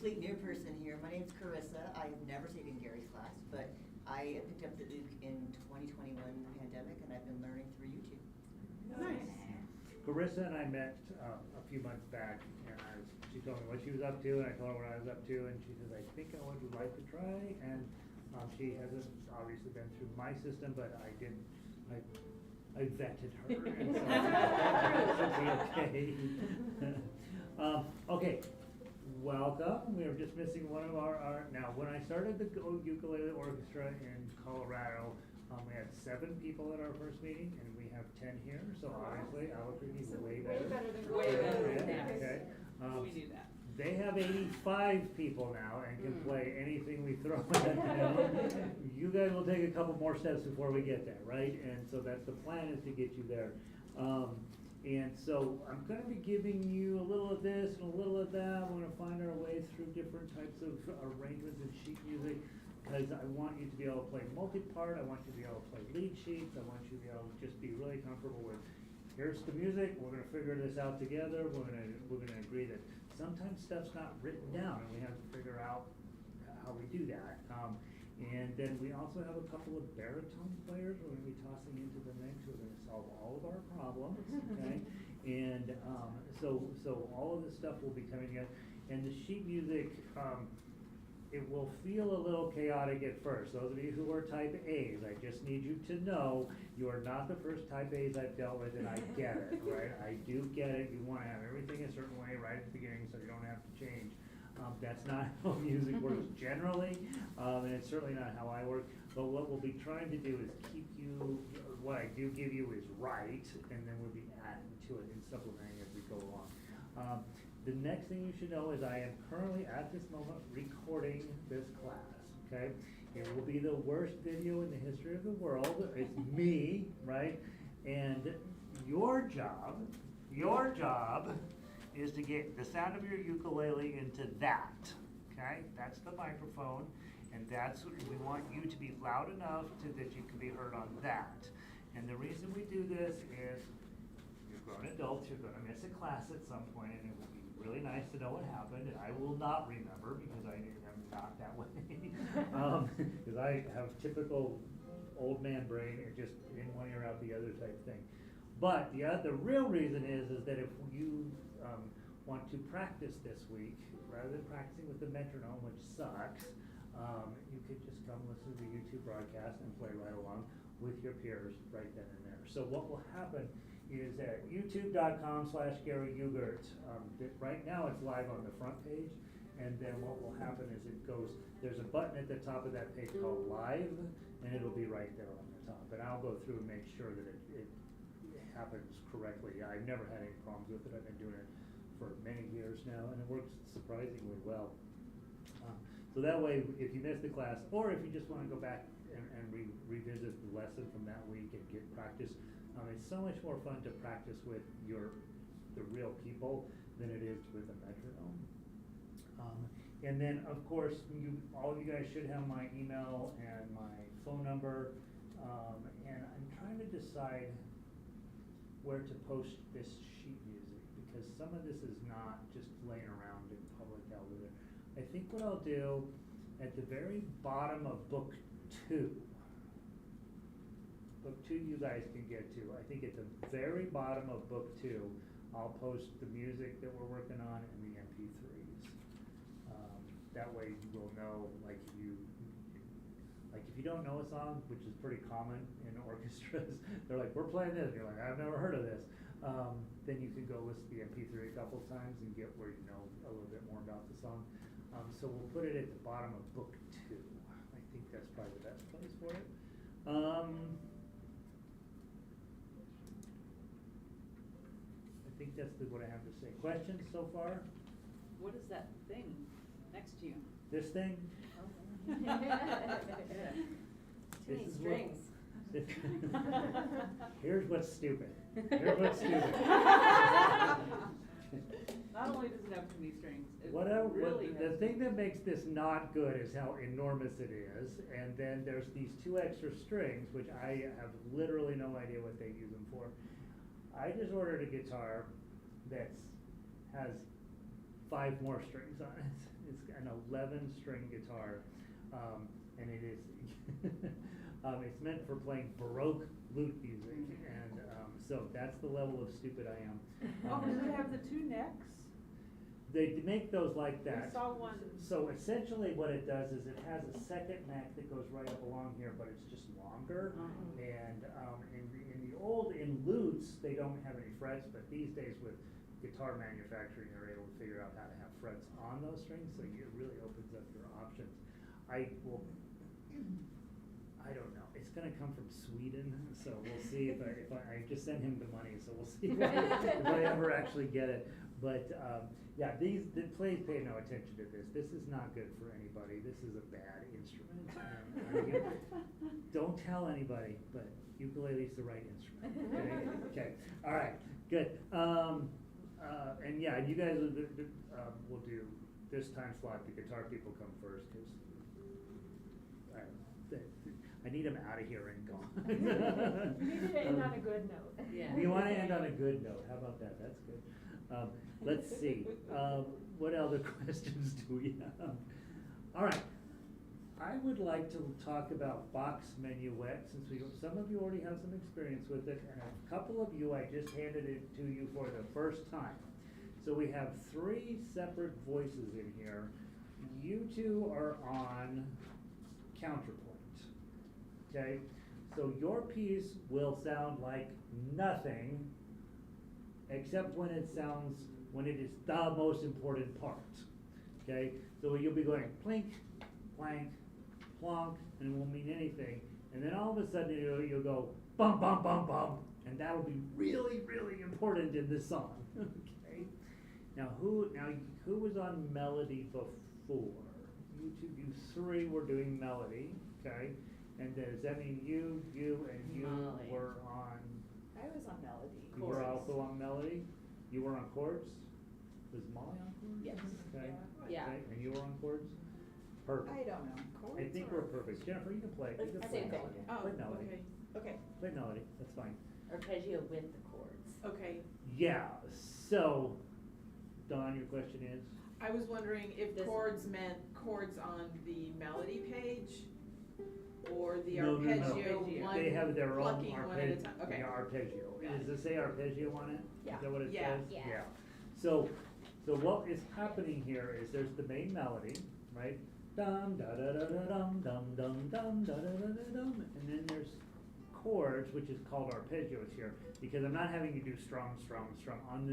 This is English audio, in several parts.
complete new person here. My name's Carissa. I've never taken Gary's class, but I picked up the uke in 2021 pandemic, and I've been learning through YouTube. Nice. Carissa and I met a few months back, and she told me what she was up to, and I told her what I was up to, and she says, I think I would like to try, and she hasn't obviously been through my system, but I vetted her, and so that should be okay. Okay, welcome. We were just missing one of our now, when I started the Ukulele Orchestra in Colorado, we had 7 people at our first meeting, and we have 10 here, so obviously Albuquerque is way better. Way better than that. Okay. We knew that. They have 85 people now and can play anything we throw at them. You guys will take a couple more steps before we get there, right? And so that's the plan, is to get you there. And so I'm going to be giving you a little of this and a little of that. We're going to find our way through different types of arrangements and sheet music, because I want you to be able to play multi-part. I want you to be able to play lead sheets. I want you to be able to just be really comfortable with, here's the music, we're gonna figure this out together, we're gonna agree that sometimes stuff's not written down, and we have to figure out how we do that. And then we also have a couple of baritone players we're gonna be tossing into the mix. We're gonna solve all of our problems, okay? And so all of this stuff will be coming in, and the sheet music, it will feel a little chaotic at first. Those of you who are type A's, I just need you to know you are not the first type A's I've dealt with, and I get it, right? I do get it. You want to have everything a certain way right at the beginning so you don't have to change. That's not how music works generally, and it's certainly not how I work. But what we'll be trying to do is keep you, what I do give you is right, and then we'll be adding to it and supplementing as we go along. The next thing you should know is I am currently at this moment recording this class, okay? It will be the worst video in the history of the world. It's me, right? And your job is to get the sound of your ukulele into that, okay? That's the microphone, and that's what we want you to be loud enough that you can be heard on that. And the reason we do this is you're grown adults, you're gonna miss a class at some point, and it will be really nice to know what happened, and I will not remember because I am not that way. Because I have typical old man brain, and just in one ear out the other type thing. But the real reason is that if you want to practice this week, rather than practicing with the metronome, which sucks, you could just come listen to the YouTube broadcast and play right along with your peers right then and there. So what will happen is at youtube.com/GaryUgert. Right now it's live on the front page, and then what will happen is there's a button at the top of that page called Live, and it'll be right there on the top. And I'll go through and make sure that it happens correctly. I've never had any problems with it. I've been doing it for many years now, and it works surprisingly well. So that way, if you miss the class, or if you just want to go back and revisit the lesson from that week and get practice, it's so much more fun to practice with the real people than it is with a metronome. And then, of course, all of you guys should have my email and my phone number. And I'm trying to decide where to post this sheet music, because some of this is not just laying around in public out there. I think what I'll do at the very bottom of book 2. Book 2 you guys can get to. I think at the very bottom of book 2, I'll post the music that we're working on and the MP3s. That way you will know, like if you don't know a song, which is pretty common in orchestras, they're like, we're playing this, and you're like, I've never heard of this. Then you can go listen to the MP3 a couple times and get where you know a little bit more about the song. So we'll put it at the bottom of book 2. I think that's probably the best place for it. I think that's what I have to say. Questions so far? What is that thing next to you? This thing? Too many strings. Here's what's stupid. Here's what's stupid. Not only does it have too many strings, it The has thing that makes this not good is how enormous it is, and then there's these 2 extra strings, which I have literally no idea what they use them for. I just ordered a guitar that has 5 more strings on it. it's an 11-string guitar, and it is, it's meant for playing Baroque lute music, and, so that's the level of stupid I am. Oh, does it have the two necks? They make those like that. I saw one. So essentially what it does is it has a second neck that goes right up along here, but it's just longer. And, in lutes, they don't have any frets, but these days with guitar manufacturing, they're able to figure out how to have frets on those strings, so it really opens up your options. I don't know, it's gonna come from Sweden, so we'll see if I just sent him the money, so we'll see if I ever actually get it. But, yeah, please pay no attention to this. This is not good for anybody. This is a bad instrument. Don't tell anybody, but ukulele is the right instrument. Okay, all right, good. And yeah, you guys will do this time slot. The guitar people come first, because I need them out of here and gone. You need to end on a good note. Yeah. We want to end on a good note. How about that? That's good. Let's see. What other questions do we have? All right. I would like to talk about box minuet, since some of you already have some experience with it, and a couple of you, I just handed it to you for the first time. So we have 3 separate voices in here. You two are on counterpoint. Okay? So your piece will sound like nothing, except when it is the most important part. Okay? So you'll be going plink, plank, plonk, and it won't mean anything. And then all of a sudden you'll go bum, bum, bum, bum, and that'll be really, really important in this song. Okay? Now who was on melody before? You 3 were doing melody, okay? And does that mean you, and you Molly. were on? I was on melody. You were also on melody? You were on chords? Was Molly on chords? Yes. Okay. Yeah. Okay, and you were on chords? Perfect. I don't know. I think we're perfect. Jennifer, you can play. You can play Same thing. melody. Oh, Play melody. okay, okay, Play melody, that's fine. Arpeggio with the chords. okay. Yeah, so, Dawn, your question is? I was wondering if This- chords meant chords on the melody page or the No, no, no. arpeggio one, They have their own plucking one at a time, okay. arpeggio. Got Does it. it say arpeggio on it? Yeah. Is that what it Yeah. says? Yeah. So what is happening here is there's the main melody, right? Dum da da da da dum dum dum dum da da da da dum, and then there's chords, which is called arpeggios here, because I'm not having you do strum, strum, strum. On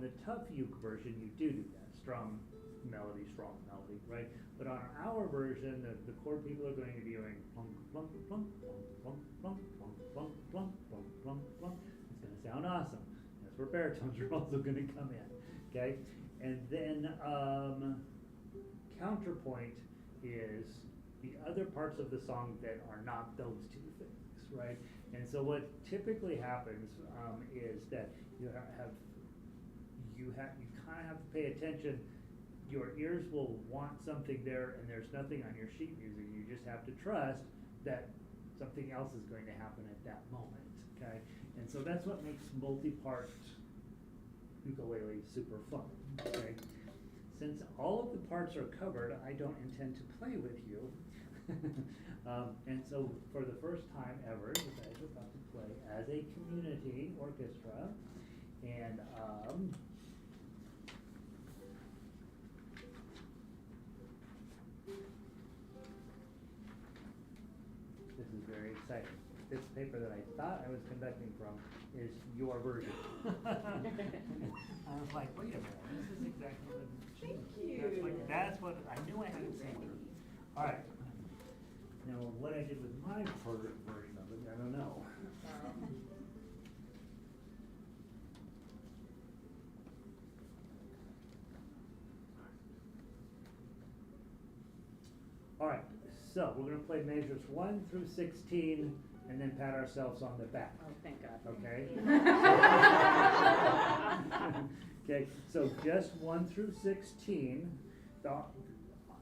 the tough uke version, you do that, strum, melody, right? But on our version, the chord people are going to be doing plunk, plunk, plunk, plunk, plunk, plunk, plunk, plunk, plunk, plunk, plunk. It's gonna sound awesome. That's where baritones are also gonna come in, okay? And then, counterpoint is the other parts of the song that are not those 2 things, right? And so what typically happens, is that you kind of have to pay attention. Your ears will want something there, and there's nothing on your sheet music. You just have to trust that something else is going to happen at that moment, okay? And so that's what makes multi-part ukulele super fun, okay? Since all of the parts are covered, I don't intend to play with you. And so for the first time ever, you guys are about to play as a community orchestra. And this is very exciting. This paper that I thought I was conducting from is your version. I was like, wait a minute, this is exactly what that's what I knew I had it somewhere. All right. Now, what I did with my version of it, I don't know. All right, so we're gonna play measures 1 through 16, and then pat ourselves on the back. Oh, thank God. Okay? Okay, so just 1 through 16.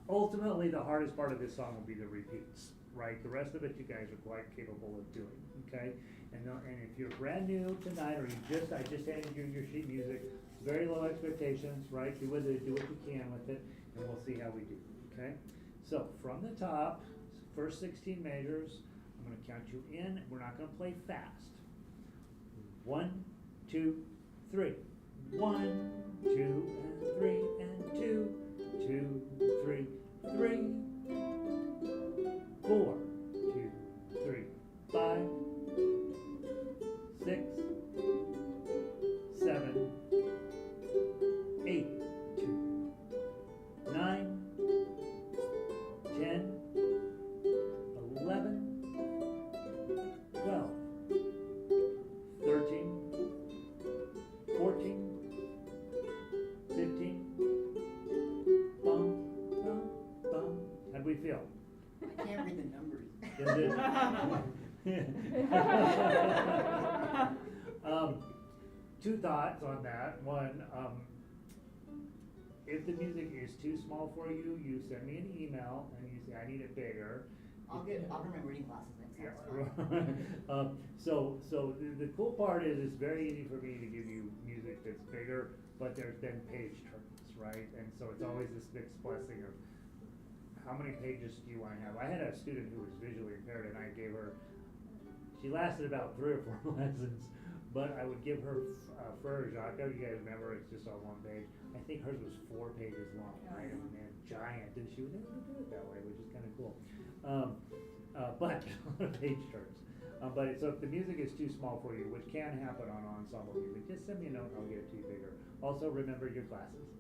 Ultimately, the hardest part of this song will be the repeats, right? The rest of it, you guys are quite capable of doing, okay? And if you're brand new tonight, or I just handed you your sheet music, very low expectations, right? Do what you can with it. and we'll see how we do, okay? So from the top, first 16 measures, I'm gonna count you in, we're not gonna play fast. 1, 2, 3. 1, 2, and 3, and 2, 2, 3, 3. 4, 2, 3, 5, 6, 7, 8, 2, 9, 10, 11, 12, 13, 14, 15. Bum, bum, bum. How'd we feel? I can't read the numbers. Is it? Two thoughts on that. One, if the music is too small for you, you send me an email and you say, I need it bigger. I'll remember reading classes next time. Yeah. So the cool part is it's very easy for me to give you music that's bigger, but there's then page turns, right? And so it's always this mixed blessing of how many pages do you want to have? I had a student who was visually impaired and I gave her, she lasted about 3 or 4 lessons, but I would give her Frere Jacques, you guys remember, it's just on one page. I think hers was 4 pages long, right? And then giant, and she was able to do it that way, which is kind of cool. But page turns. But so if the music is too small for you, which can happen on ensemble music, just send me a note and I'll get it to you bigger. Also remember your classes.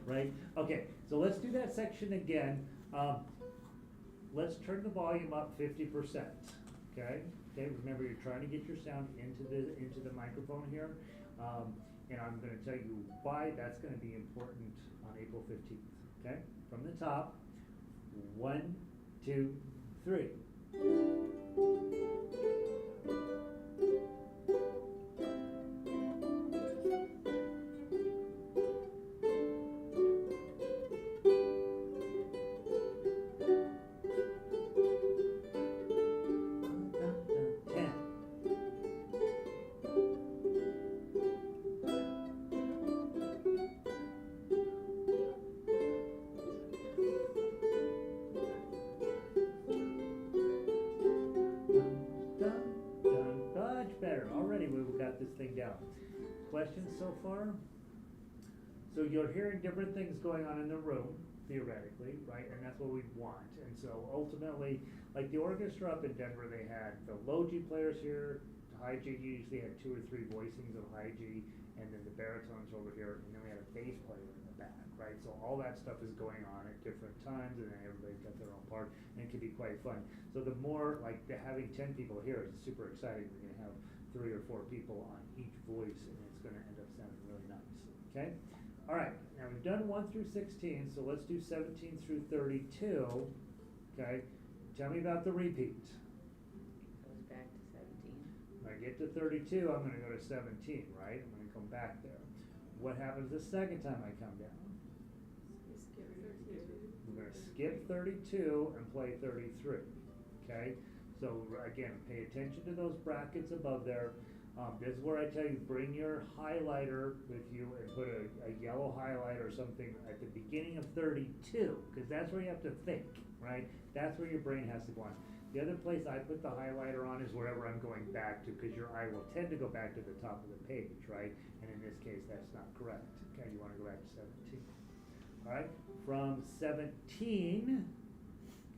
Right? Okay, so let's do that section again. Let's turn the volume up 50%. Okay? Okay, remember you're trying to get your sound into the microphone here. And I'm gonna tell you why that's gonna be important on April 15th. Okay? From the top. 1, 2, 3. Questions so far? So you're hearing different things going on in the room, theoretically, right? And that's what we want. And so ultimately, like the orchestra up in Denver, they had the low G players here, high G usually had 2 or 3 voicings of high G, and then the baritones over here, and then we had a bass player in the back, right? So all that stuff is going on at different times, and then everybody's got their own part, and it can be quite fun. So the more, like having 10 people here is super exciting. We're gonna have 3 or 4 people on each voice, and it's gonna end up sounding really nice, okay? All right, now we've done 1 through 16, so let's do 17 through 32, okay? Tell me about the repeat. Goes back to 17. When I get to 32, I'm gonna go to 17, right? I'm gonna come back there. What happens the second time I come down? We're gonna skip 32 and play 33, okay? So again, pay attention to those brackets above there. This is where I tell you, bring your highlighter with you and put a yellow highlight or something at the beginning of 32, because that's where you have to think, right? That's where your brain has to go on. The other place I put the highlighter on is wherever I'm going back to, because your eye will tend to go back to the top of the page, right? And in this case, that's not correct. Okay, you want to go back to 17. All right, from 17,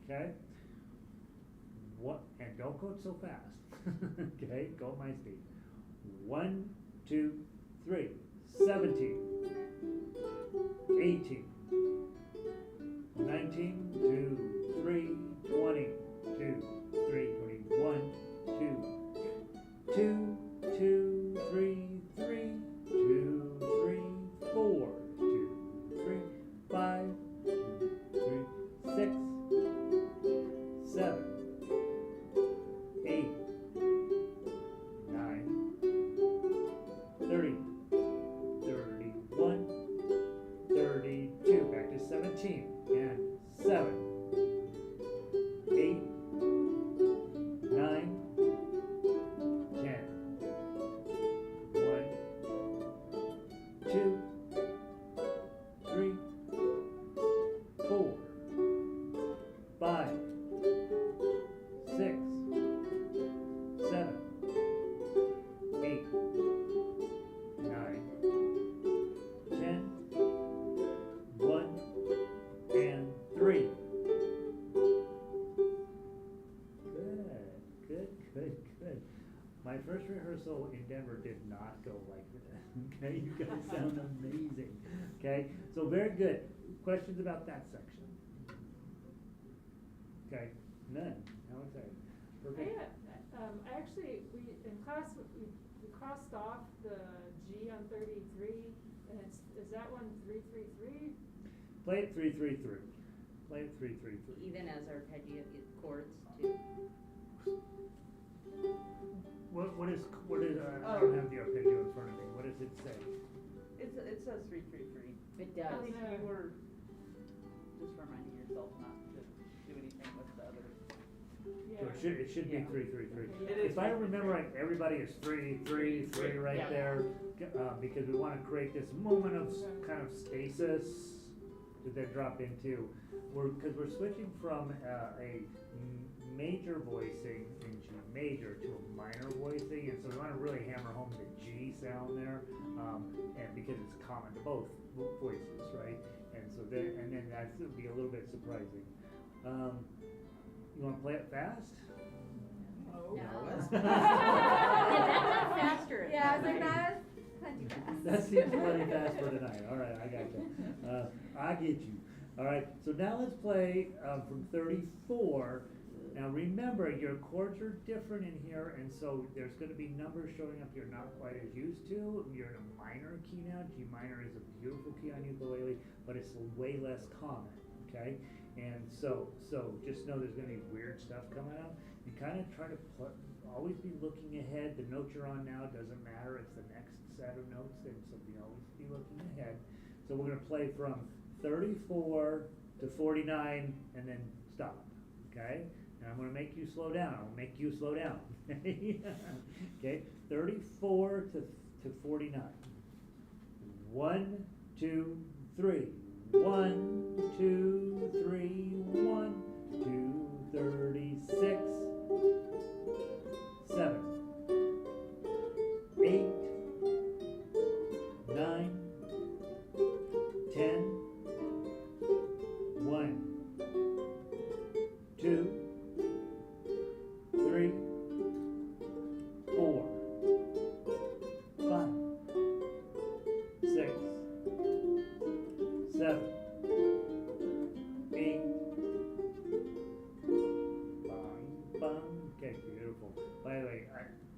okay, and don't go so fast, okay, go at my speed. 1, 2, 3, 17, 18, 19, 2, 3, 20, 2, 3, 21, 2, 2, 2, 3, 3, 2, 3, 4, 2, 3, 5, 2, 3, 6, 7, 8, 9, 30, 31, 32, back to 17, and 7, 8, 9, Good, good. My first rehearsal in Denver did not go like this. Okay, you guys sound amazing. Okay, so very good. Questions about that section? Okay, none. How exciting. Perfect. I actually, in class, we crossed off the G on 33, and is that one 333? Play it 3-3-3. Play it 3-3-3. Even as arpeggio chords too. What is, I don't have the arpeggio in front of me. What does it say? It says 3-3-3. It I does. think you were just reminding yourself not to do anything with the other. So it should be Yeah. 3-3-3. It is If I 3-3-3. remember right, everybody is 3-3-3 right Yeah. there, because we wanna create this moment of kind of stasis to then drop into. Cause we're switching from a major voicing in G major to a minor voicing, and so we wanna really hammer home the G sound there, and because it's common to both voices, right? And so then that's would be a little bit surprising. You wanna play it fast? Oh. No. That's faster. Yeah, I was like, that was plenty fast. That seems plenty fast for tonight. All right, I got you. I get you. All right, so now let's play from 34. Now remember, your chords are different in here, and so there's going to be numbers showing up you're not quite as used to. You're in a minor key now. G minor is a beautiful key on ukulele, but it's way less common, okay? And so just know there's going to be weird stuff coming up. You kind of try to always be looking ahead. The note you're on now doesn't matter. It's the next set of notes, and so we always be looking ahead. So we're going to play from 34 to 49 and then stop, okay? And I'm going to make you slow down. I'll make you slow down. Okay, 34 to 49. 1, 2, 3. 1, 2, 3. 1, 2, 36. 7, 8, 9, 10. 1, 2, 3, 4, 5, 6, 7, 8. Bum. Okay, beautiful. By the way,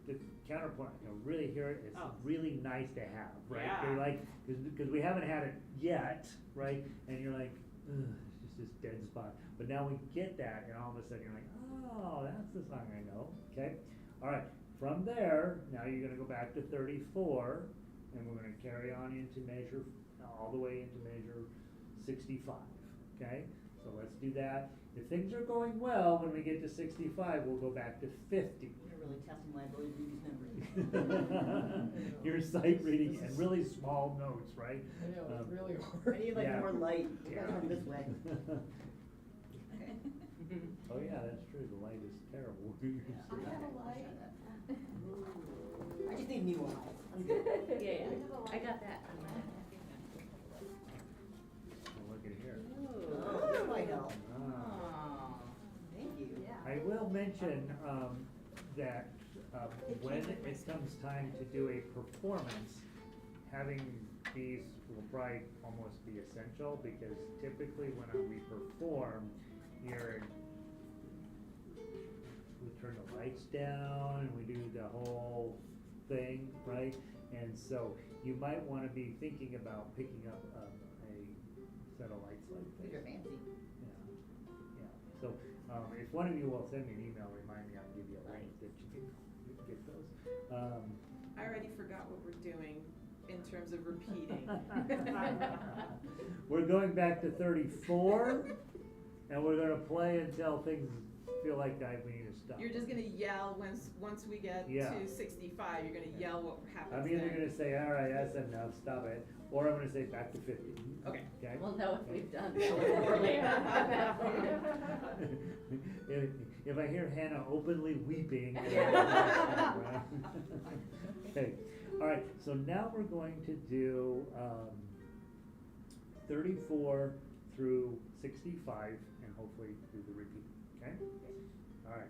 the counterpoint, I can really hear it. It's really nice to have, right? Yeah. They're like, because we haven't had it yet, right? And you're like, ugh, it's just this dead spot. But now we get that, and all of a sudden you're like, oh, that's the song I know. Okay? All right. From there, now you're going to go back to 34, and we're going to carry on into measure, all the way into measure 65. Okay? So let's do that. If things are going well, when we get to 65, we'll go back to 50. You're really testing my ability to read these numbers. Your sight reading and really small notes, right? I know, it's really I hard. need like Yeah. more light. You Yeah. gotta come this way. Oh yeah, that's true, the light is terrible. I have a light. I just need new eyes. I'm good. Yeah, I got that. Oh, look at here. Oh, that might help. Ah. Oh. Thank you. I will mention that when it comes time to do a performance, having these will probably almost be essential, because typically when we perform, we turn the lights down and we do the whole thing, right? And so you might want to be thinking about picking up a set of lights like this. These are fancy. Yeah. So if one of you will send me an email, remind me, I'll give you a link that you can get those. I already forgot what we're doing in terms of repeating. We're going back to 34, and we're going to play until things feel like we need to stop. You're just gonna yell once we get Yeah. to 65, you're gonna yell what happens I'm either then. going to say, all right, that's enough, stop it, or I'm going to say back to 50. Okay. Okay? We'll know if we've done that poorly. If I hear Hannah openly weeping. Okay, all right, so now we're going to do 34 through 65, and hopefully do the repeat, okay? All right.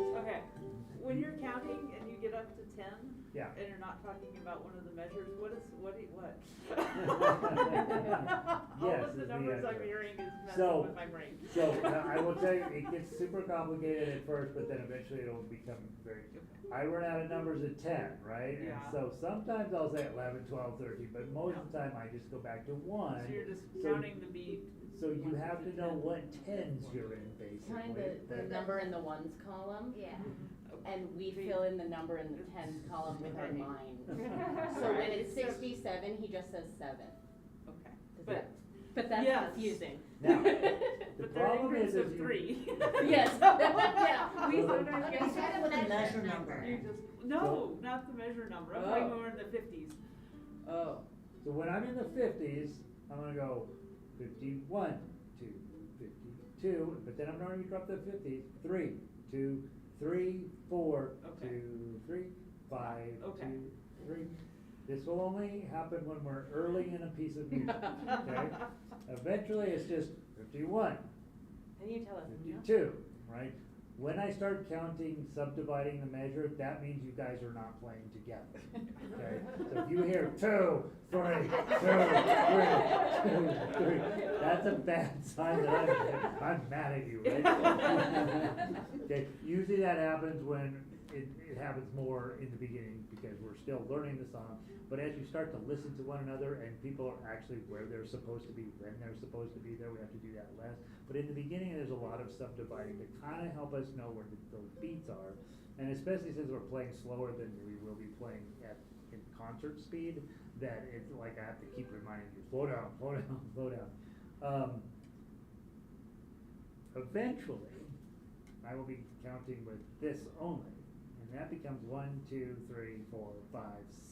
Okay, when you're counting and you get up to 10, Yeah. and you're not talking about one of the measures, what? All Yes, of the is the numbers I'm answer. hearing is messing So- with my brain. So, I will tell you, it gets super complicated at first, but then eventually it'll become very, I run out of numbers at 10, right? And Yeah. so sometimes I'll say 11, 12, 13, but most of the time I just go back to 1. So you're just So- counting the beat. So you 1 have to to know 10. what tens you're in, basically. Kind of the number in the ones column. Yeah. And we fill in the number in the tens column with our mind. So Right. when it's 67, he just says 7. Okay, Does but, that- But that's Yes. confusing. Now, the but they're problem increments is of you- 3. Yes, yeah, we So- sometimes Okay, get. so that with a measure number. You just, no, not the measure number, I'm talking more in the 50s. Oh. So when I'm in the 50s, I'm gonna go 51, 2, 52, but then I'm not gonna drop the 50s, 3, 2, 3, 4, Okay. 2, 3, 5, Okay. 2, 3. This will only happen when we're early in a piece of music, okay? Eventually, it's just 51, And you tell us, no? 52, right? When I start counting, subdividing the measure, that means you guys are not playing together, okay? So if you hear 2, 3, 2, 3, 2, 3, that's a bad sign that I'm mad at you, right? Okay, usually that happens when it happens more in the beginning because we're still learning the song. But as you start to listen to one another and people are actually where they're supposed to be, when they're supposed to be there, we have to do that less. But in the beginning, there's a lot of subdividing to kind of help us know where those beats are. And especially since we're playing slower than we will be playing in concert speed, that it's like I have to keep reminding you, slow down, slow down, slow down. Eventually, I will be counting with this only. And that becomes 1, 2, 3, 4, 5,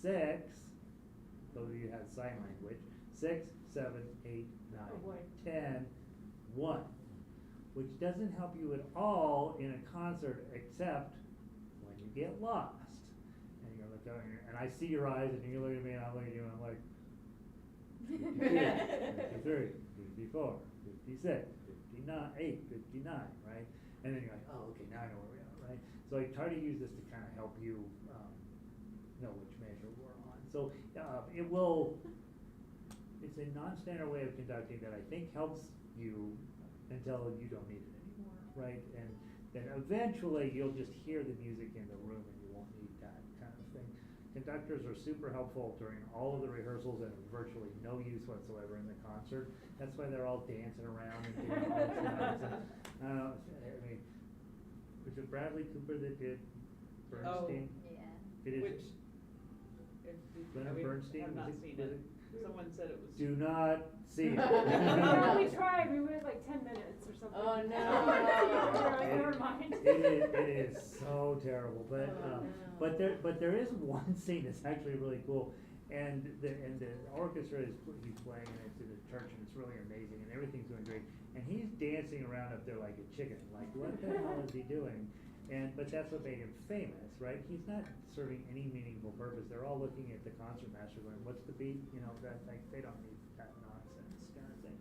6. Those of you who have sign language. 6, 7, 8, 9, Oh, boy. 10, 1. Which doesn't help you at all in a concert except when you get lost. And you're like, oh, and I see your eyes and you're looking at me and I'm looking at you and I'm like, 52, 53, 54, 56, 59, 8, 59, right? And then you're like, oh, okay, now I know where we are, right? So I try to use this to kind of help you know which measure we're on. So it's a non-standard way of conducting that I think helps you until you don't need it anymore, right? And then eventually you'll just hear the music in the room and you won't need that kind of thing. Conductors are super helpful during all of the rehearsals and virtually no use whatsoever in the concert. That's why they're all dancing around and doing all this nonsense. I mean, was it Bradley Cooper that did Bernstein? Yeah. It is. Which, Leonard Bernstein, I've not was seen was it. Someone said it was. Do not see it. No, we tried, we waited like 10 minutes or something. Oh, no. Never mind. It is so terrible, but Oh, no. but there is one scene that's actually really cool, and the orchestra he's playing and it's in a church and it's really amazing and everything's going great, and he's dancing around up there like a chicken, like what the hell is he doing? But that's what made him famous, right? He's not serving any meaningful purpose. They're all looking at the concert master going, what's the beat? You know, that like they don't need that nonsense kind of thing.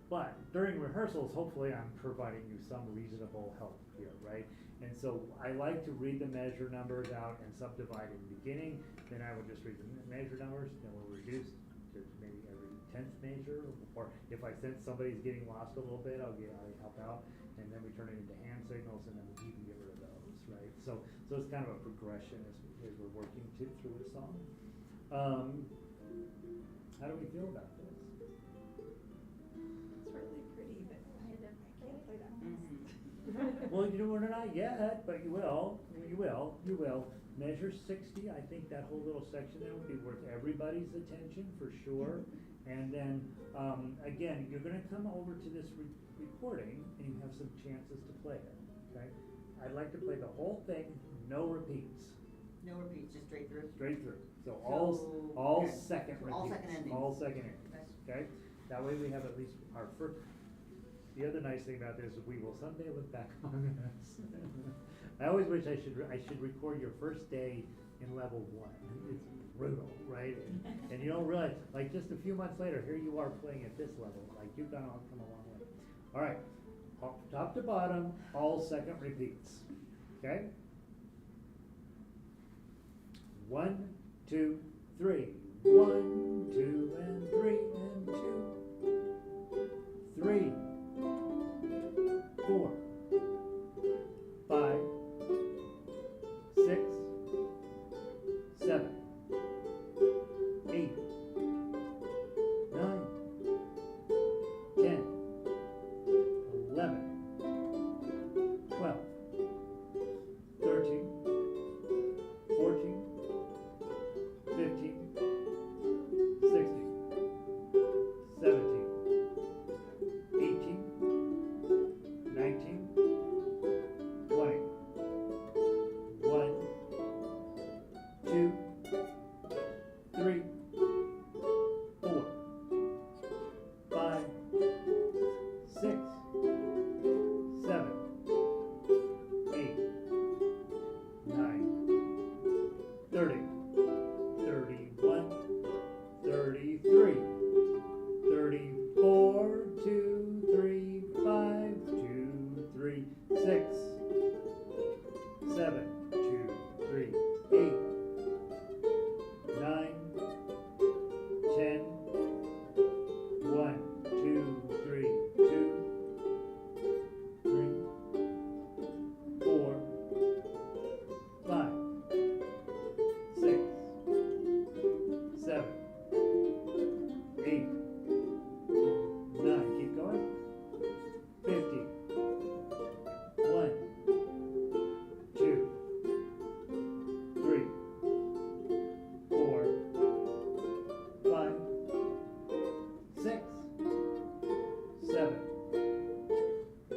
But during rehearsals, hopefully I'm providing you some reasonable help here, right? And so I like to read the measure numbers out and subdivide in the beginning. Then I will just read the measure numbers, then we'll reduce to maybe every 10th measure, or if I sense somebody's getting lost a little bit, I'll help out. And then we turn it into hand signals, and then you can get rid of those, right? So it's kind of a progression as we're working through the song. How do we feel about this? It's really pretty, but I can't play that. Well, we're not yet, but you will. You will. Measure 60. I think that whole little section there would be worth everybody's attention for sure. And then again, you're going to come over to this recording, and you have some chances to play it. Okay. I'd like to play the whole thing, no repeats. No repeats, just straight through? Straight through. So all okay. second repeats. All second endings. All second endings. Okay. That way we have at least our first. The other nice thing about this is we will someday look back on this. I always wish I should record your first day in level 1. It's brutal, right? And you don't realize, like just a few months later, here you are playing at this level. Like you've come a long way. All right. top to bottom, all second repeats, okay? 1, 2, 3. 1, 2, and 3, and 2. 3, 4, 5, 6, 7, 8, 9, 10, 11, 12, 13, 14, 15, 16, 17, 18, 19, 20. 1, 2, 3, 4, 5, 6, 7, 8, 9, 30, 31, 33, 34, 2, 3, 5, 2, 3, 6, 7, 2, 3, 8, 9, 10, 1, 2, 3, 2, 3, 4, 5, 6, 7, 8, 9. Keep going. 50. 1, 2, 3, 4, 5, 6, 7,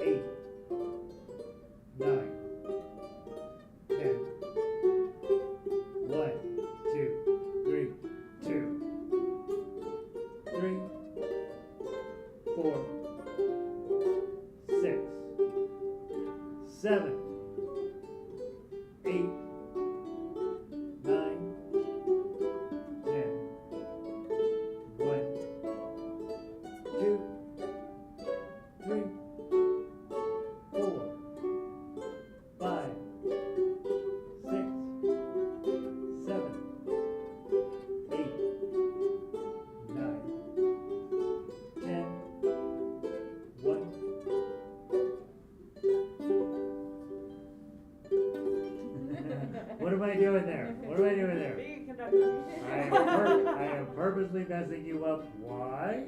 8, 9, 10. 1, 2, 3, 2, 3, 4, 6, 7, 8, 9, 10. 1, 2, 3, 4, 5, 6, 7, 8, 9, 10. 1. What am I doing there? What am I doing there? Being a conductor. I am purposely messing you up. Why?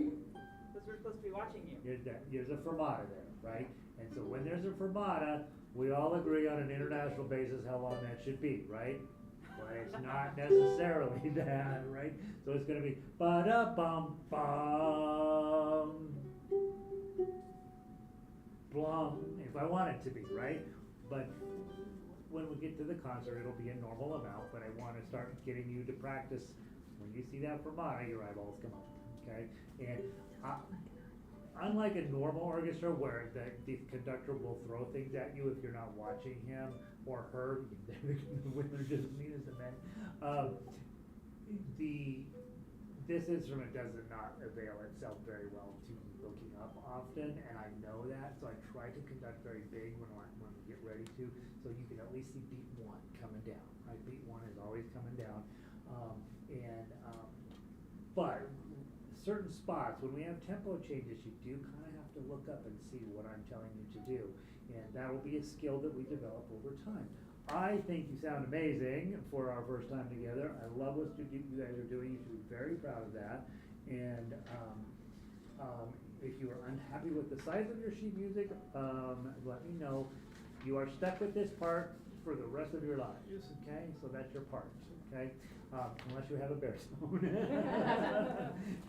Because we're supposed to be watching you. There's a fermata there, right? And so when there's a fermata, we all agree on an international basis how long that should be, right? But it's not necessarily that, right? So it's gonna be ba-da-bum bum blum, if I want it to be, right? But when we get to the concert, it'll be a normal amount, but I wanna start getting you to practice. When you see that fermata, your eyeballs come up, okay? And unlike a normal orchestra where the conductor will throw things at you if you're not watching him or her, the women are just as mean as the men. This instrument does not avail itself very well to looking up often, and I know that, so I try to conduct very big when we get ready to, so you can at least see beat 1 coming down, right? Beat 1 is always coming down, but certain spots, when we have tempo changes, you do kind of have to look up and see what I'm telling you to do, and that will be a skill that we develop over time. I think you sound amazing for our first time together. I love what you guys are doing. You should be very proud of that. And if you are unhappy with the size of your sheet music, let me know. You are stuck with this part for the rest of your lives, okay? So that's your part, okay? Unless you have a baritone.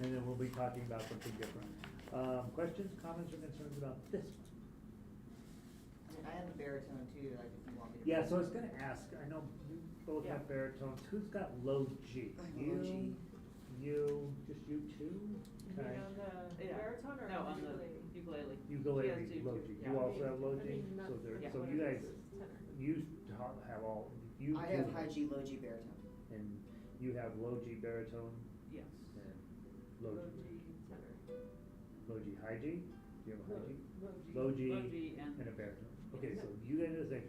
And then we'll be talking about something different. Questions, comments, or concerns about this one? I have a baritone too, like if you want me to. Yeah, so I was gonna ask, I know you both Yeah. have baritones, who's got low G? I have low G. Just you two? You mean Okay. on the Yeah. baritone or No, on on the the ukulele? ukulele. Ukulele, She has low G G. too, You yeah. also have low I G? mean, not- So there, Yeah. so what you it guys, is tenor. you have all, you I two have high G, low G baritone. and you have low G baritone Yes. and low Low G, G tenor. low G high G? Do you have a high G? low G, Low G and. and a baritone. Okay, so you guys are saying,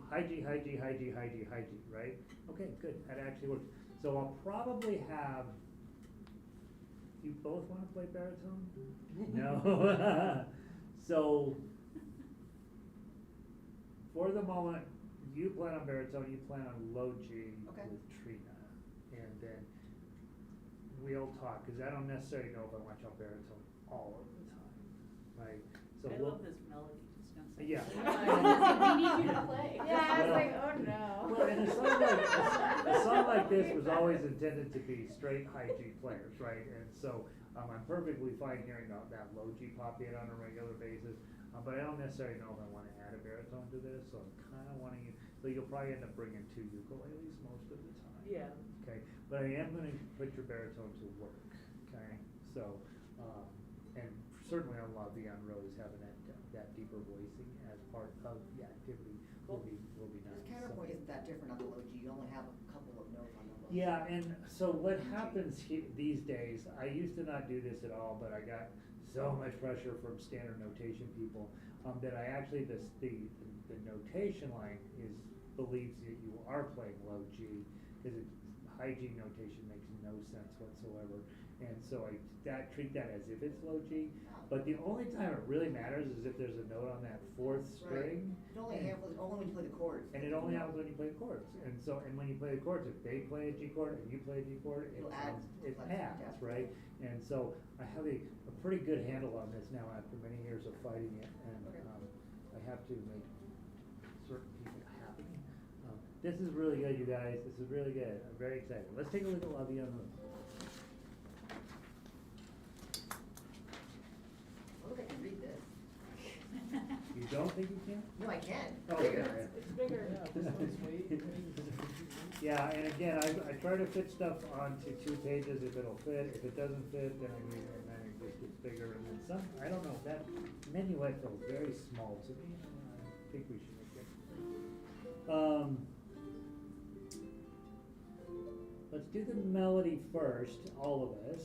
high G, high G, high G, high G, high G, right? Okay, good, that actually works. So I'll probably have, you both wanna play baritone? No. So, for the moment, you plan on baritone, you plan on low G Okay. with Trina. And then we'll talk, cause I don't necessarily know if I want you on baritone all of the time, right? So I we'll- love this melody, just gonna say. Yeah. We need you to play. Yeah, I was Well- like, oh no. Well, and a song like this was always intended to be straight high G players, right? And so, I'm perfectly fine hearing that low G pop in on a regular basis, but I don't necessarily know if I wanna add a baritone to this, so I'm kinda wanting you, so you'll probably end up bringing 2 ukuleles most of the time. Yeah. Okay, but I am gonna put your baritone to work, okay? So, and certainly I love the Rose having that deeper voicing as part of the activity will be nice. This counterpoint isn't that different on the low G, you only have a couple of notes on the low G. Yeah, and so what happens these days, I used to not do this at all, but I got so much pressure from standard notation people, that I actually, the notation line believes that you are playing low G, cause high G notation makes no sense whatsoever. And so I treat that as if it's low G, but the only time it really matters is if there's a note on that 4th string. It only and- happens, only when you play the chords. And it only happens when you play chords, and so, and when you play the chords, if they play a G chord and you play a G chord, It'll add, it like, adds, yeah. right? And so, I have a pretty good handle on this now after many years of fighting it, and, Okay. I have to make certain people happy. This is really good, you guys, this is really good, I'm very excited. Let's take a look at La Vie en Rose. I don't think I can read this. You don't think you can? No, I can. Oh, Bigger. yeah. It's bigger. Yeah, and again, I try to fit stuff onto 2 pages if it'll fit. If it doesn't fit, then and then it just gets bigger. And then some, I don't know, that minuet feels very small to me. I think we should make it. Let's do the melody first, all of us.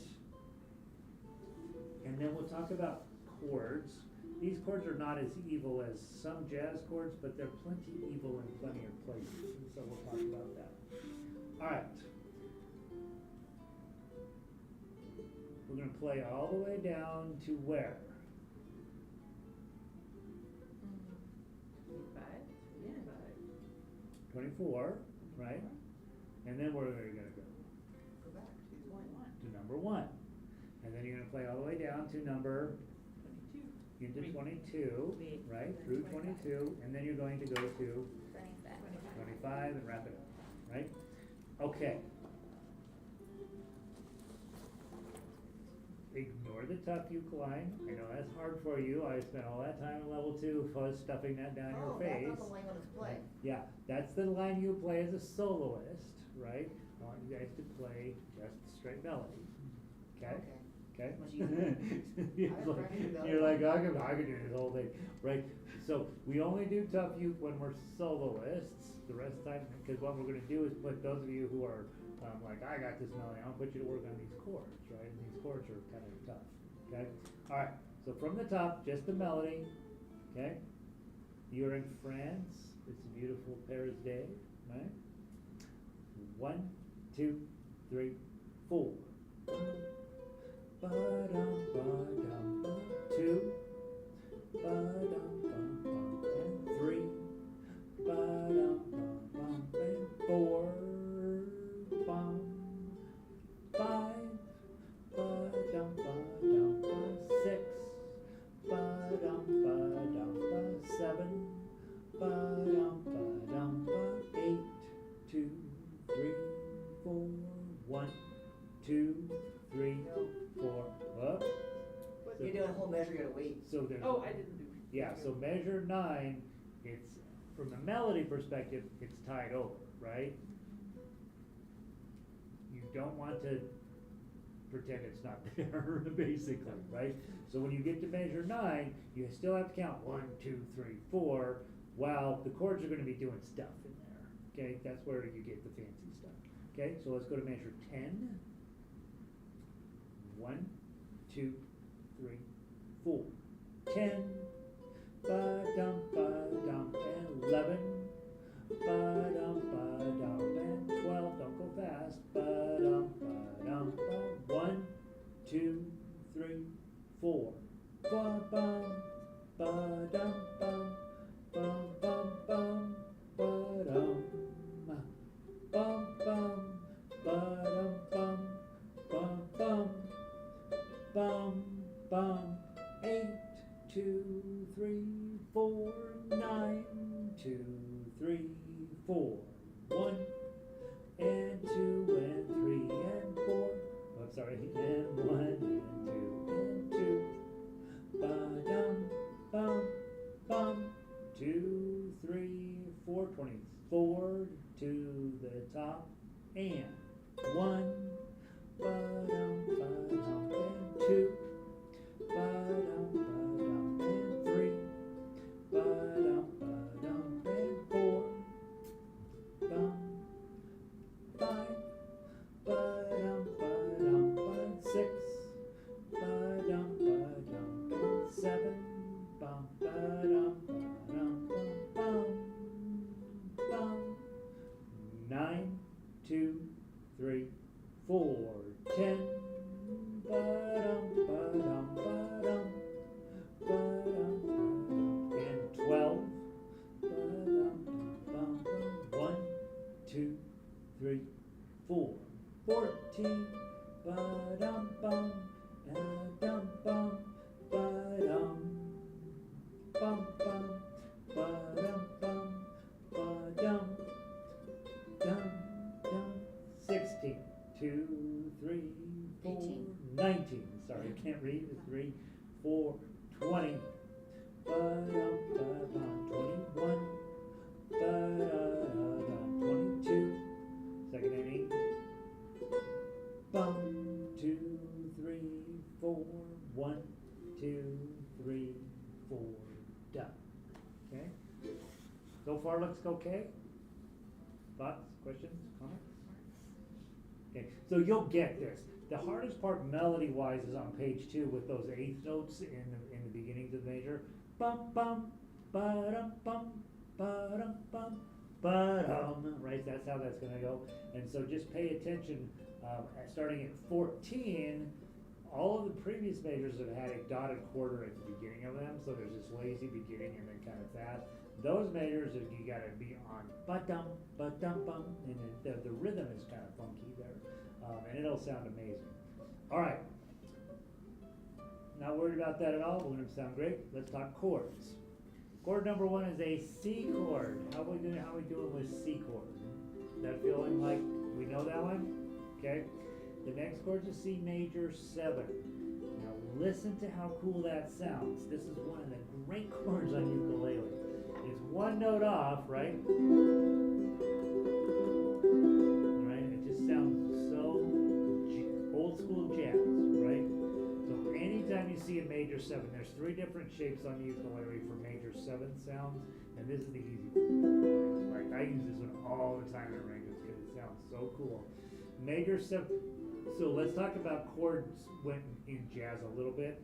And then we'll talk about chords. These chords are not as evil as some jazz chords, but they're plenty evil in plenty of places, and so we'll talk about that. All right. We're gonna play all the way down to where? 24, right? And then where are you gonna go? Go back to One. To number 1. And then you're gonna play all the way down to number, 22. into 22, Wait. right, through 22, and then you're going to go to 25. 25 and wrap it up, right? Okay. Ignore the tough uke line. I know that's hard for you. I spent all that time in level 2 stuffing that down your face. Oh, that's not the line on display. Yeah, that's the line you play as a soloist, right? I want you guys to play just straight melody, okay? Okay? Much easier. You're I've like- practiced that. You're like, I could do this whole thing, right? So, we only do tough uke when we're soloists, the rest of the time, because what we're gonna do is put those of you who are, like, I got this melody, I'll put you to work on these chords, right? And these chords are kind of tough, okay? Alright, so from the top, just the melody, okay? You're in France, it's a beautiful Paris day, right? 1, 2, 3, 4. Ba-dum, ba-dum, ba. 2, ba-dum, bum, bum, and 3, ba-dum, bum, bum, and 4, bum, 5, ba-dum, ba-dum, ba, 6, ba-dum, ba-dum, ba, 7, ba-dum, ba-dum, ba, 8, 2, 3, 4, 1, 2, 3, 4, up. You're doing a whole measure, you gotta wait. So there's. Oh, I didn't do. Yeah, so measure 9, it's, from the melody perspective, it's tied over, right? You don't want to pretend it's not there, basically, right? So when you get to measure 9, you still have to count 1, 2, 3, 4, while the chords are gonna be doing stuff in there, okay? That's where you get the fancy stuff, okay? So let's go to measure 10. 1, 2, 3, 4. 10, ba-dum, ba-dum, 11, ba-dum, ba-dum, and 12, don't go fast, ba-dum, ba-dum, ba, 1, 2, 3, 4, ba-bum, ba-dum, bum, bum, bum, bum, ba-dum, bum, bum, ba-dum, bum, bum, bum, bum, bum, 8, 2, 3, 4, 9, 2, 3, 4, 1, and 2, and 3, and 4, oh, sorry, and 1, and 2, and 2, ba-dum, bum, bum, 2, 3, 4, 24 to the top, and 1, ba-dum, ba-dum, and 2, ba-dum, ba-dum, and 3, ba-dum, ba-dum, and 4, bum, 5, ba-dum, ba-dum, ba, 6, ba-dum, ba-dum, and 7, bum, ba-dum, ba-dum, bum, bum, bum, 9, 2, 3, 4, 10, ba-dum, ba-dum, ba-dum, ba-dum, ba-dum, and 12, ba-dum, bum, bum, 1, 2, 3, 4, 14, ba-dum, bum, ba-dum, bum, ba-dum, bum, bum, ba-dum, bum, ba-dum, dum, dum, 16, 2, 3, 4, 19, sorry, can't read, 3, 4, 20, ba-dum, ba-dum, 21, ba-da-da-dum, 22, second inning, bum, 2, 3, 4, 1, 2, 3, 4, done. Okay? So far looks okay? Thoughts, questions, comments? Okay, so you'll get this. The hardest part melody-wise is on page 2 with those eighth notes in the beginnings of the measure. Bum bum, ba-dum bum, ba-dum bum, ba-dum. Right, that's how that's gonna go. And so just pay attention. Starting at 14, all of the previous measures have had a dotted quarter at the beginning of them, so there's this lazy beginning and then kind of fast. Those measures, you gotta be on ba-dum, ba-dum-bum, and the rhythm is kind of funky there, and it'll sound amazing. All right, not worried about that at all. We're gonna sound great. Let's talk chords. Chord number 1 is a C chord. How are we doing with C chord? That feeling like we know that one? Okay. The next chord is a C major 7. Now listen to how cool that sounds. This is one of the great chords on ukulele. It's one note off, right? Right? It just sounds so old school jazz, right? So anytime you see a major 7, there's 3 different shapes on the ukulele for major 7 sounds, and this is the easy one. Like I use this one all the time in arrangements because it sounds so cool. Major 7. So let's talk about chords in jazz a little bit.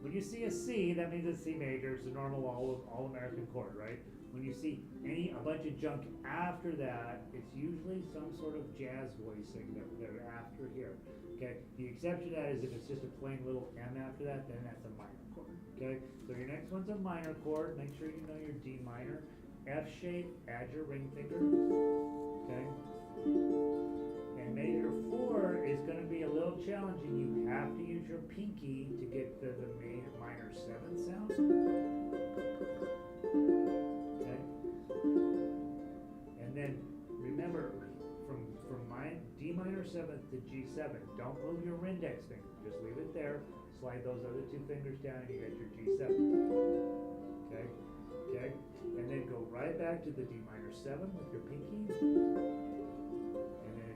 When you see a C, that means it's C major. It's a normal all American chord, right? When you see a bunch of junk after that, it's usually some sort of jazz voicing that they're after here. Okay. The exception to that is if it's just a plain little M after that, then that's a minor chord. Okay. So your next one's a minor chord. Make sure you know your D minor. F shape. Add your ring finger. Okay. And major 4 is going to be a little challenging. You have to use your pinky to get the minor 7 sound. Okay. And then remember, from D minor 7th to G7, don't move your index finger. Just leave it there. Slide those other 2 fingers down and you got your G7. Okay. Okay. And then go right back to the D minor 7 with your pinky.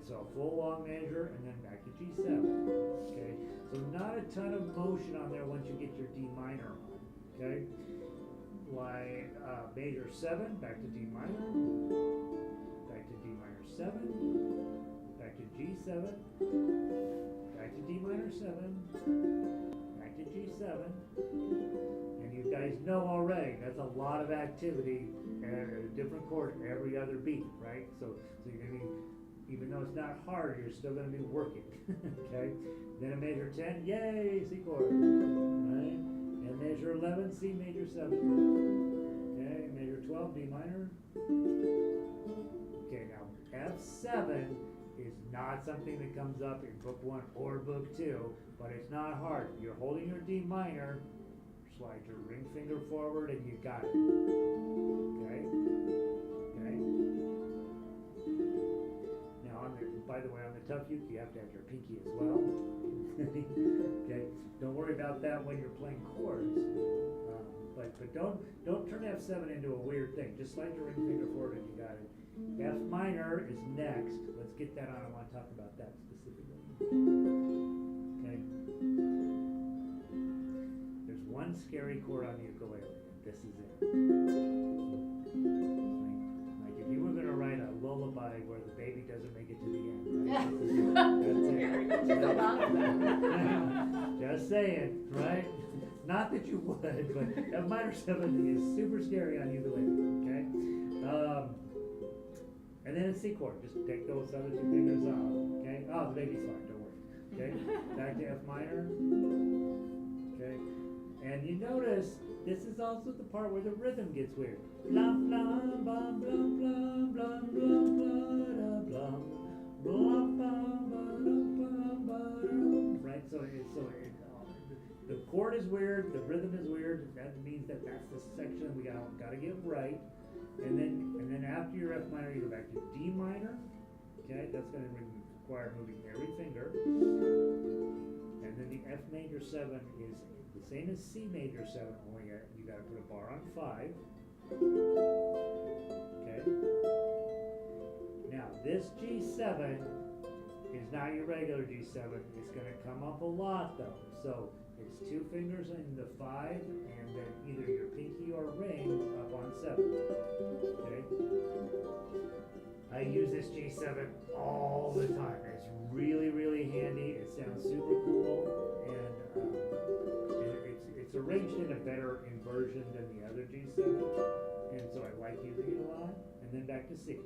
So a full long measure and then back to G7. Okay, so not a ton of motion on there once you get your D minor on. Okay, like major 7, back to D minor, back to D minor 7, back to G7, back to D minor 7, back to G7, and you guys know already, that's a lot of activity and a different chord every other beat, right? So you're gonna be, even though it's not hard, you're still gonna be working, okay? Then a major 10, yay, C chord, right? And measure 11, C major 7, okay? Major 12, D minor. Okay, now F7 is not something that comes up in book 1 or book 2, but it's not hard. You're holding your D minor, slide your ring finger forward, and you got it. Okay? Okay? Now, by the way, on the tough uke, you have to have your pinky as well. Okay? Don't worry about that when you're playing chords. But don't turn F7 into a weird thing. Just slide your ring finger forward and you got it. F minor is next. Let's get that on. I want to talk about that specifically. Okay? There's one scary chord on the ukulele, and this is it. Like if you were going to write a lullaby where the baby doesn't make it to the end, right? That's it. Just a lot of them. Just saying, right? Not that you would, but F minor 7 is super scary on ukulele, okay? And then a C chord, just take those other 2 fingers off, okay? Oh, the baby's fine, don't worry, okay? Back to F minor, okay? And you notice, this is also the part where the rhythm gets weird. Blum, blum, blum, blum, blum, blum, blum, blum, blum, blum, blum, blum, right? So the chord is weird, the rhythm is weird. That means that that's the section we gotta get right. And then after your F minor, you go back to D minor. Okay, that's gonna require moving every finger. And then the F major 7 is the same as C major 7, only you gotta put a bar on 5. Okay. Now this G7 is not your regular G7. It's gonna come up a lot though. So it's 2 fingers in the 5, and then either your pinky or ring up on 7. Okay? I use this G7 all the time. It's really, really handy. It sounds super cool, and it's arranged in a better inversion than the other G7, and so I like using it a lot. And then back to C.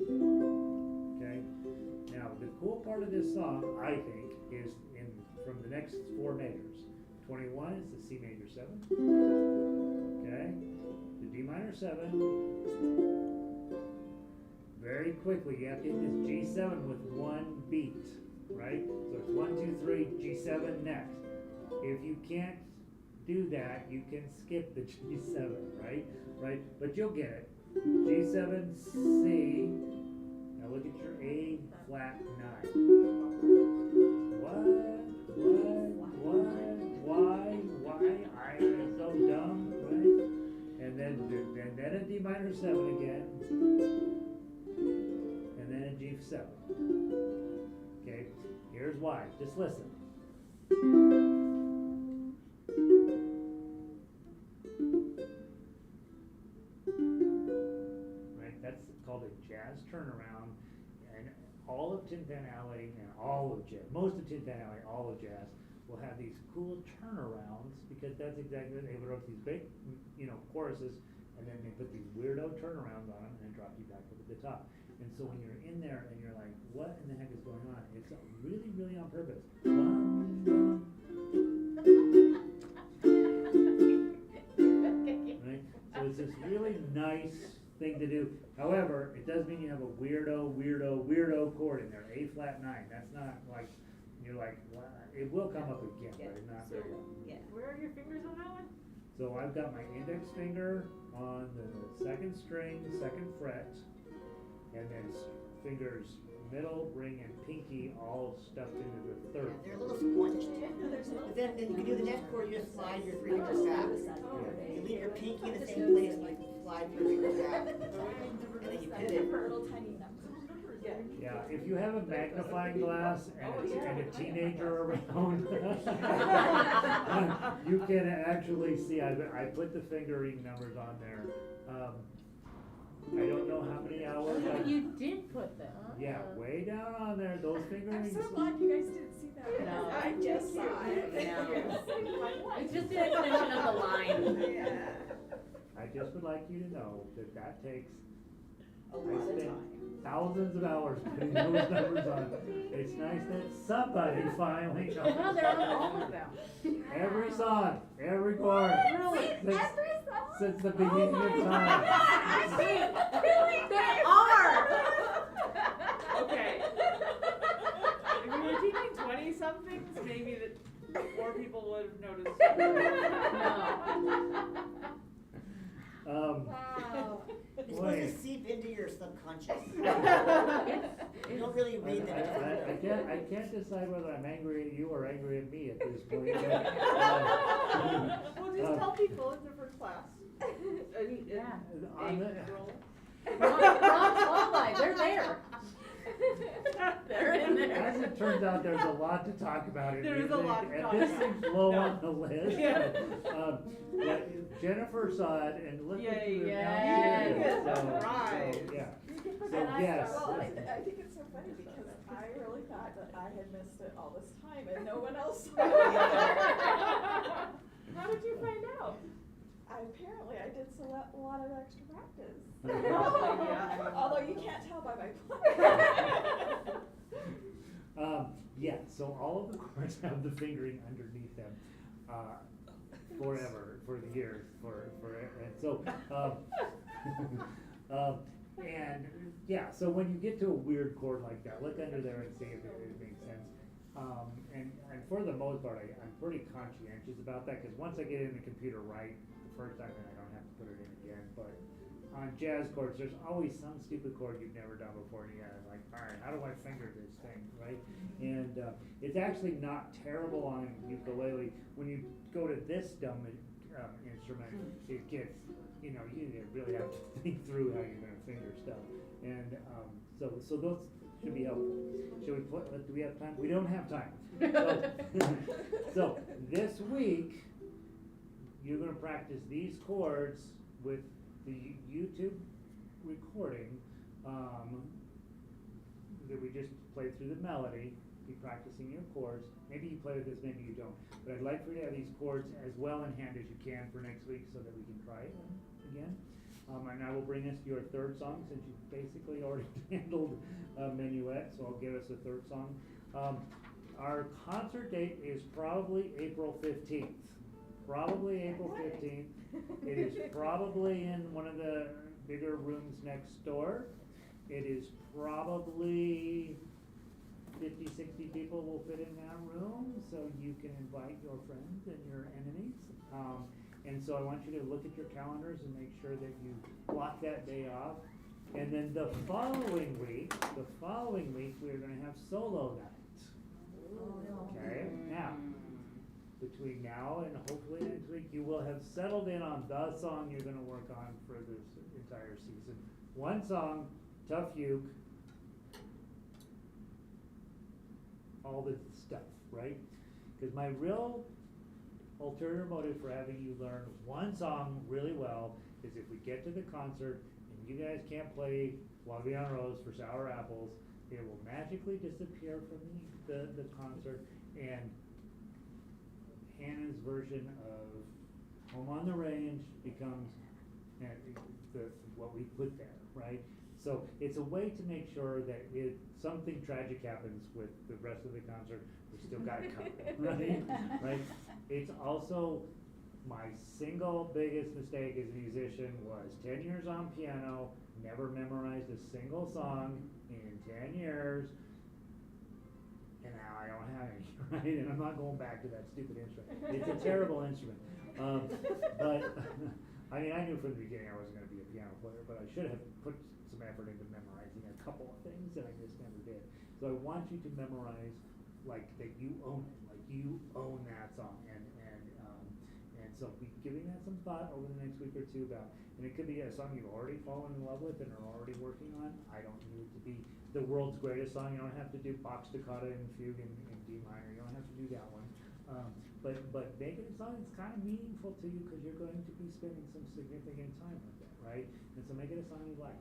Okay? Now, the cool part of this song, I think, is from the next 4 majors. 21 is the C major 7, okay, the D minor 7, very quickly you have to hit this G7 with 1 beat, right, so it's 1, 2, 3, G7 next. If you can't do that, you can skip the G7, right, but you'll get it. G7, C, now look at your A flat 9. Why? I am so dumb, right? And then a D minor 7 again, and then a G7. Okay, here's why. Just listen. Right, that's called a jazz turnaround, and all of Tin Pan Alley and all of jazz, most of Tin Pan Alley, all of jazz, will have these cool turnarounds, because that's exactly what they wrote, these big, choruses, and then they put these weirdo turnarounds on them and then drop you back up at the top. And so when you're in there and you're like, what in the heck is going on? It's really, really on purpose. Right? So it's this really nice thing to do. However, it does mean you have a weirdo chord in there, A flat 9. That's not like, you're like, wow. It will come up again, but it's not very often. Yeah. Where are your fingers on that one? So I've got my index finger on the 2nd string, 2nd fret, and then fingers middle, ring, and pinky all stuffed into the 3rd. They're a little squunched. But then you can do the next chord, you just slide your 3 fingers back. You leave your pinky in the same place, and you slide your fingers back. And then you pivot. Little tiny numbers. Yeah, if you have a magnifying glass and a teenager around, you can actually see, I put the fingering numbers on there. I don't know how many hours. You did put them. Yeah, way down on there, those I'm fingerings. so glad you guys didn't see that. No. I just saw it. No. It's just an extension of the line. Yeah. I just would like you to know that that takes, A I lot of spent time. thousands of hours putting those numbers on. It's nice that somebody finally knows. Well, they're on all of them. Every song, every chord. Really? Since, since the beginning of Oh time. They are! Okay. If we were teaching 20-somethings, maybe that more people would have noticed. Wow. It's supposed Boy. to seep into your subconscious. It's- You don't really read them. I can't decide whether I'm angry at you or angry at me at this point. Well, just tell people in the first class. Yeah. On the- April. Ron Spotlight, they're there. They're in there. As it turns out, there's a lot to talk about in There is a music, lot to and talk this about. seems low No. on the list. Yeah. But Jennifer saw it, and look at Yay. you Yay. now. Yes, So, surprise. yeah. And So, I, yes. well, I think it's so funny because I really thought that I had missed it all this time and no one else saw it either. How did you find out? Apparently, I did a lot of extra practice. Yeah. Although you can't tell by my play. Yeah, so all of the chords have the fingering underneath them, forever, for the years, and so, and, yeah, so when you get to a weird chord like that, look under there and see if it makes sense. And for the most part, I'm pretty conscientious about that, cause once I get in the computer right, the first time, then I don't have to put it in again, but on jazz chords, there's always some stupid chord you've never done before, and you're like, alright, how do I finger this thing, right? And, it's actually not terrible on ukulele. When you go to this dumb, instrument, it gets, you really have to think through how you're gonna finger stuff. And, so those should be helpful. Should we do we have time? We don't have time. So this week, you're gonna practice these chords with the YouTube recording, that we just played through the melody. Be practicing your chords. Maybe you play with this, maybe you don't. But I'd like for you to have these chords as well in hand as you can for next week so that we can try it again. And I will bring us your third song since you basically already handled Minuet, so I'll give us a third song. Our concert date is probably April 15th. Probably April 15th. It is probably in one of the bigger rooms next door. It is probably 50, 60 people will fit in that room, so you can invite your friends and your enemies. And so I want you to look at your calendars and make sure that you block that day off. And then the following week, we're gonna have solo night. Okay, now, between now and hopefully next week, you will have settled in on the song you're gonna work on for this entire season. One song, Tough Uke, all the stuff, right? Because my real ulterior motive for having you learn one song really well is if we get to the concert and you guys can't play Wallaby on Rose for Sour Apples, it will magically disappear from the concert, and Hannah's version of Home on the Range becomes what we put there, right? So it's a way to make sure that if something tragic happens with the rest of the concert, we still got it covered, right? It's also my single biggest mistake as a musician was 10 years on piano, never memorized a single song in 10 years, and now I don't have any, right? And I'm not going back to that stupid instrument. It's a terrible instrument. But, I mean, I knew from the beginning I wasn't going to be a piano player, but I should have put some effort into memorizing a couple of things that I just never did. So I want you to memorize like that you own it, like you own that song, and so be giving that some thought over the next week or two about, and it could be a song you've already fallen in love with and are already working on. I don't need it to be the world's greatest song. You don't have to do Bach Toccata and Fugue in D minor. You don't have to do that one. But make it a song that's kind of meaningful to you because you're going to be spending some significant time with it, right? And so make it a song you like,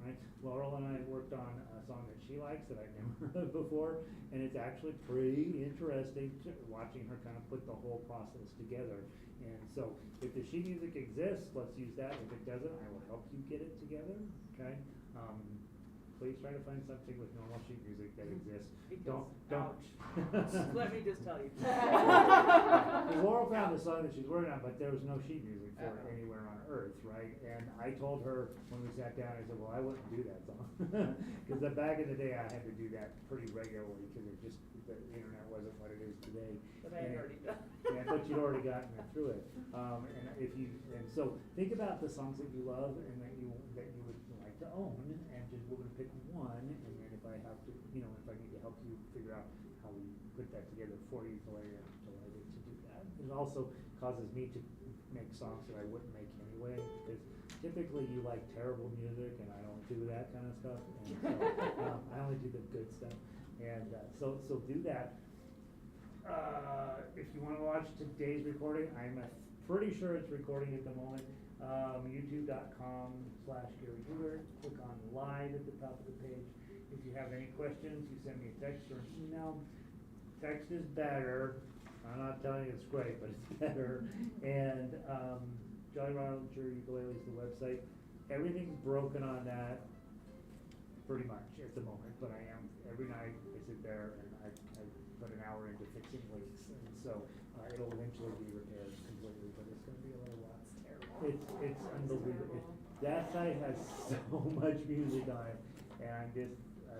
right? Laurel and I worked on a song that she likes that I'd never heard before, and it's actually pretty interesting watching her kind of put the whole process together. And so, if the sheet music exists, let's use that. If it doesn't, I will help you get it together, okay? Please try to find something with normal sheet music that exists. Don't. Ouch. Let me just tell you. Laurel found a song that she's working on, but there was no sheet music for it anywhere on earth, right? And I told her when we sat down, I said, well, I wouldn't do that song. Because back in the day, I had to do that pretty regularly because the internet wasn't what it is today. But I had already done. Yeah, but you'd already gotten through it. And so think about the songs that you love and that you would like to own, and just we're gonna pick one, and then if I have to, if I need to help you figure out how we put that together for you, delighted to do that. It also causes me to make songs that I wouldn't make anyway, because typically you like terrible music, and I don't do that kind of stuff. And so, I only do the good stuff, and so do that. If you want to watch today's recording, I'm pretty sure it's recording at the moment. YouTube.com/Gary Hubert. Click on live at the top of the page. If you have any questions, you send me a text or an email. Text is better. I'm not telling you it's great, but it's better. And Jolly Roger Ukulele is the website. Everything's broken on that pretty much at the moment, but every night I sit there and I put an hour into fixing leaks, and so it'll eventually be repaired completely, but it's going to be a little while. It's unbelievable. That site has so much music on it, and I'm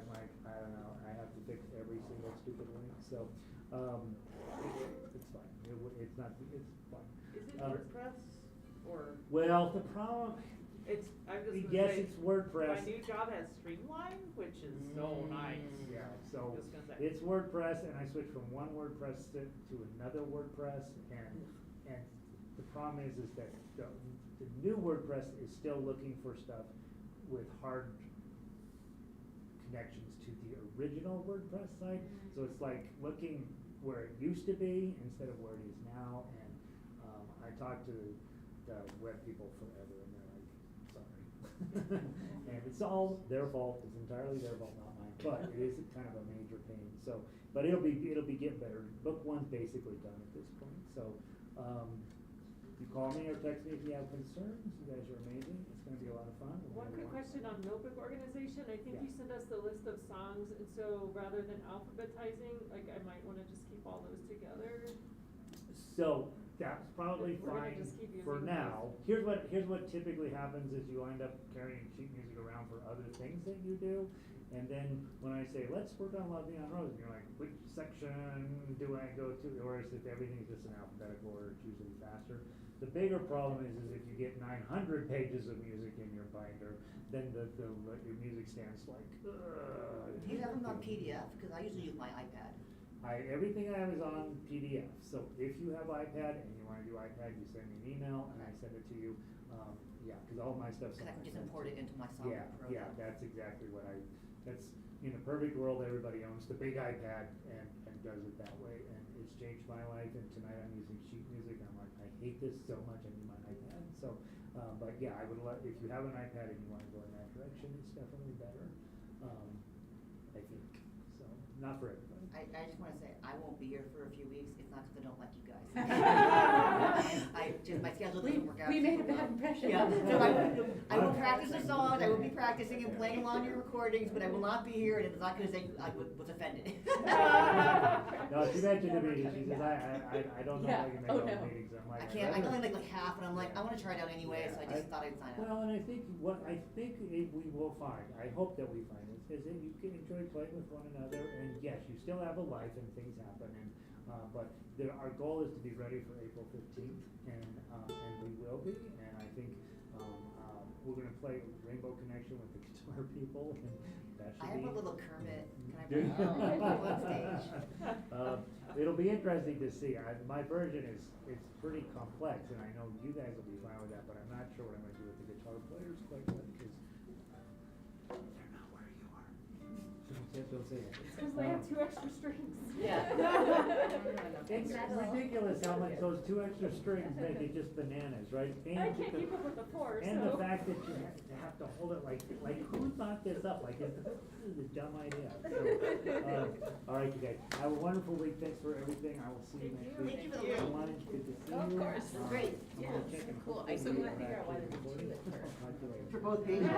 like, I don't know, I have to fix every single stupid link, so it's fine. It's fine. Is it WordPress or? Well, the problem, I'm just gonna yes, say, it's WordPress. my new job has Streamline, which is so nice. Yeah, so Just gonna say. it's WordPress, and I switched from one WordPress to another WordPress, and the problem is that the new WordPress is still looking for stuff with hard connections to the original WordPress site. So it's like looking where it used to be instead of where it is now. And I talked to the web people forever, and they're like, sorry. And it's all their fault. It's entirely their fault, not mine. But it is kind of a major pain. So, but it'll be getting better. Book one's basically done at this point. So. You call me or text me if you have concerns. You guys are amazing. It's going to be a lot of fun. One quick question on notebook organization. I think you sent us the list of songs, and so rather than alphabetizing, like I might want to just keep all those together. So that's probably We're gonna fine just keep using for those. now. Here's what typically happens is you wind up carrying sheet music around for other things that you do. And then when I say, let's work on Love Me on Rose, and you're like, which section do I go to? Or is it everything's just in alphabetical order, it's usually faster. The bigger problem is if you get 900 pages of music in your binder, then your music stands like, Do you have them on PDF? Because I usually use my iPad. Everything I have is on PDF. So if you have iPad and you want to do iPad, you send me an email and I send it to you. Yeah, because all my stuff's on Because I can just iPad. import it into my song program. Yeah, that's exactly what that's, in a perfect world, everybody owns the big iPad and does it that way. And it's changed my life, and tonight I'm using sheet music. I'm like, I hate this so much, I need my iPad. So, but yeah, I would if you have an iPad and you want to go in that direction, it's definitely better, I think. So, not for everybody. I just want to say, I won't be here for a few weeks. It's not because I don't like you guys. My schedule doesn't work out. We made a super bad well. impression. Yeah, so I will practice the songs, I will be practicing and playing along your recordings, but I will not be here, and it's not because I was offended. No, she mentioned to me, she says, I don't know if I can make all the meetings. I'm like, I can't, I can only make like half, and I'm like, I want to try it out anyway, so I just thought I'd sign up. Well, and I think we will find, I hope that we find is that you can enjoy playing with one another, and yes, you still have a life and things happen, and but our goal is to be ready for April 15th, and we will be, and I think we're going to play Rainbow Connection with the guitar people, and that should I have be. a little Kermit. Can I bring it on stage? It'll be interesting to see. My version it's pretty complex, and I know you guys will be fine with that, but I'm not sure what I'm going to do with the guitar players quite yet, because they're not where you are. So don't say that. It's 'cause they have 2 extra strings. Yeah. It's ridiculous how much those 2 extra strings make it just bananas, right? I And can't the- keep up with the 4, so. And the fact that you have to hold it like who thought this up? Like, this is a dumb idea. So, all right, you guys, have a wonderful week. Thanks for everything. I will see you next week. Thank you for the Lunch, good to see you. Of course. Great. I'm gonna check and Cool. hopefully I'm so glad we're to figure out why actually they didn't do recording. it first. Talk to you later. For both pages.